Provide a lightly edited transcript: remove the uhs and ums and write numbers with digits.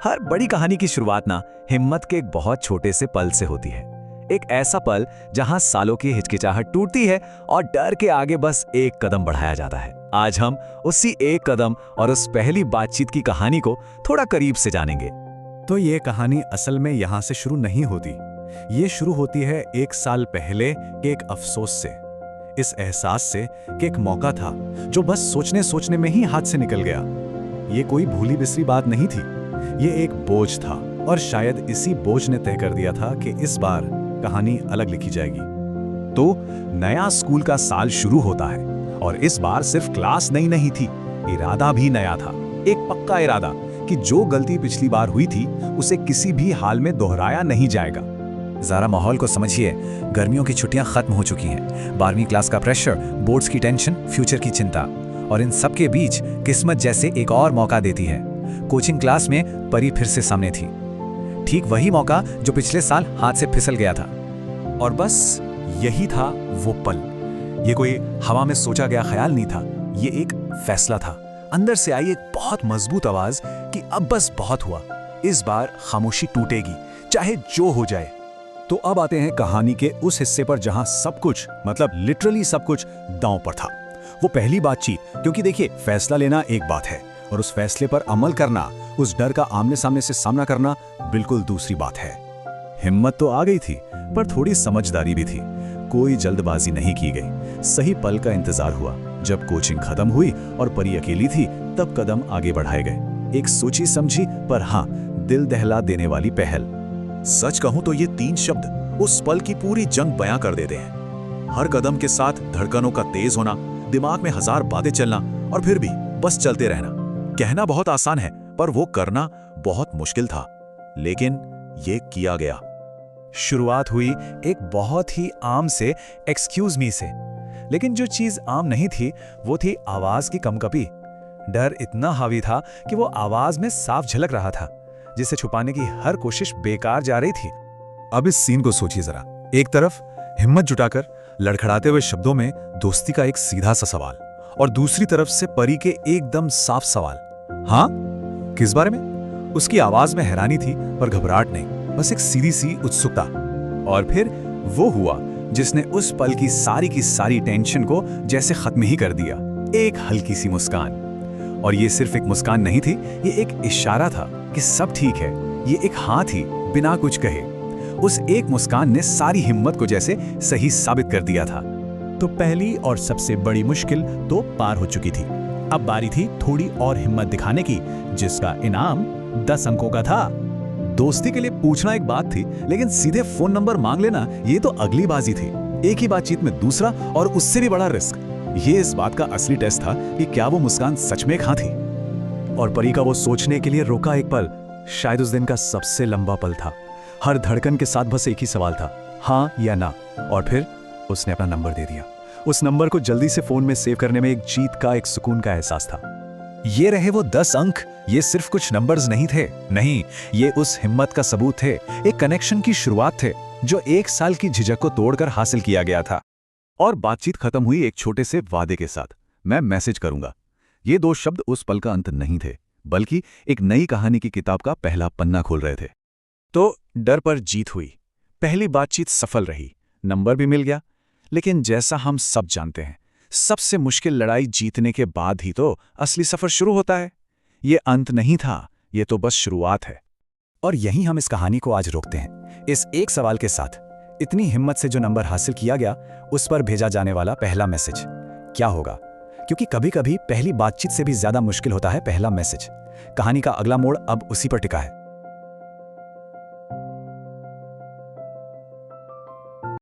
हर बड़ी कहानी की शुरुआत ना हिम्मत के एक बहुत छोटे से पल से होती है। एक ऐसा पल जहां सालों की हिचकिचाहट टूटती है और डर के आगे बस एक कदम बढ़ाया जाता है। आज हम उसी एक कदम और उस पहली बातचीत की कहानी को थोड़ा करीब से जानेंगे। तो ये कहानी असल में यहाँ से शुरू नहीं होती। ये शुरू होती है 1 साल पहले के एक अफसोस से, इस एहसास से कि एक मौका था जो बस सोचने सोचने में ही हाथ से निकल गया। ये कोई भूली बिसरी बात नहीं थी, ये एक बोझ था और शायद इसी बोझ ने तय कर दिया था कि इस बार कहानी अलग लिखी जाएगी। तो नया स्कूल का साल शुरू होता है और इस बार सिर्फ क्लास नई नहीं थी, इरादा भी नया था। एक पक्का इरादा कि जो गलती पिछली बार हुई थी उसे किसी भी हाल में दोहराया नहीं जाएगा। जरा माहौल को समझिए। गर्मियों की छुट्टियां खत्म हो चुकी हैं, 12वीं क्लास का प्रेशर, बोर्ड्स की टेंशन, फ्यूचर की चिंता, और इन सब के बीच किस्मत जैसे एक और मौका देती है। कोचिंग क्लास में परी फिर से सामने थी, ठीक वही मौका जो पिछले साल हाथ से फिसल गया था। और बस यही था वो पल। ये कोई हवा में सोचा गया ख्याल नहीं था, ये एक फैसला था। अंदर से आई एक बहुत मजबूत आवाज कि अब बस बहुत हुआ, इस बार खामोशी टूटेगी, चाहे जो हो जाए। तो अब आते हैं कहानी के उस हिस्से पर जहां सब कुछ, मतलब लिटरली सब कुछ दांव पर था। वो पहली बातचीत, क्योंकि देखिए, फैसला लेना एक बात है और उस फैसले पर अमल करना, उस डर का आमने सामने से सामना करना बिल्कुल दूसरी बात है। हिम्मत तो आ गई थी, पर थोड़ी समझदारी भी थी। कोई जल्दबाजी नहीं की गई, सही पल का इंतजार हुआ। जब कोचिंग खत्म हुई और परी अकेली थी, तब कदम आगे बढ़ाए गए। एक सोची समझी पर हाँ, दिल दहला देने वाली पहल। सच कहूं तो ये 3 शब्द उस पल की पूरी जंग बयां कर देते हैं। हर कदम के साथ धड़कनों का तेज होना, दिमाग में 1000 बातें चलना और फिर भी बस चलते रहना। कहना बहुत आसान है, पर वो करना बहुत मुश्किल था। लेकिन ये किया गया। शुरुआत हुई एक बहुत ही आम से एक्सक्यूज मी से, लेकिन जो चीज आम नहीं थी वो थी आवाज की कंपकपी। डर इतना हावी था कि वो आवाज में साफ झलक रहा था, जिसे छुपाने की हर कोशिश बेकार जा रही थी। अब इस सीन को सोचिए जरा। एक तरफ हिम्मत जुटाकर लड़खड़ाते हुए शब्दों में दोस्ती का एक सीधा सा सवाल, और दूसरी तरफ से परी के एकदम साफ सवाल, हाँ, किस बारे में? उसकी आवाज में हैरानी थी, पर घबराहट नहीं, बस एक सीधी सी उत्सुकता। और फिर वो हुआ जिसने उस पल की सारी टेंशन को जैसे खत्म ही कर दिया। एक हल्की सी मुस्कान। और ये सिर्फ एक मुस्कान नहीं थी, ये एक इशारा था कि सब ठीक है। ये एक हाँ थी, बिना कुछ कहे। उस एक मुस्कान ने सारी हिम्मत को जैसे सही साबित कर दिया था। तो पहली और सबसे बड़ी मुश्किल तो पार हो चुकी थी। अब बारी थी थोड़ी और हिम्मत दिखाने की, जिसका इनाम 10 अंकों का था। दोस्ती के लिए पूछना एक बात थी, लेकिन सीधे फोन नंबर मांग लेना ये तो अगली बाजी थी। एक ही बातचीत में दूसरा और उससे भी बड़ा रिस्क। ये इस बात का असली टेस्ट था कि क्या वो मुस्कान सच में हाँ थी। और परी का वो सोचने के लिए रोका एक पल शायद उस दिन का सबसे लंबा पल था। हर धड़कन के साथ बस एक ही सवाल था, हाँ या ना। और फिर उसने अपना नंबर दे दिया। उस नंबर को जल्दी से फोन में सेव करने में एक जीत का, एक सुकून का एहसास था। ये रहे वो 10 अंक। ये सिर्फ कुछ नंबर्स नहीं थे, नहीं, ये उस हिम्मत का सबूत थे, एक कनेक्शन की शुरुआत थे, जो 1 साल की झिझक को तोड़कर हासिल किया गया था। और बातचीत खत्म हुई एक छोटे से वादे के साथ, मैं मैसेज करूंगा। ये 2 शब्द उस पल का अंत नहीं थे, बल्कि एक नई कहानी की किताब का पहला पन्ना खोल रहे थे। तो डर पर जीत हुई। पहली बातचीत सफल रही, नंबर भी मिल गया। लेकिन जैसा हम सब जानते हैं, सबसे मुश्किल लड़ाई जीतने के बाद ही तो असली सफर शुरू होता है। ये अंत नहीं था, ये तो बस शुरुआत है। और यहीं हम इस कहानी को आज रोकते हैं, इस एक सवाल के साथ। इतनी हिम्मत से जो नंबर हासिल किया गया, उस पर भेजा जाने वाला पहला मैसेज क्या होगा? क्योंकि कभी-कभी पहली बातचीत से भी ज्यादा मुश्किल होता है पहला मैसेज। कहानी का अगला मोड़ अब उसी पर टिका है।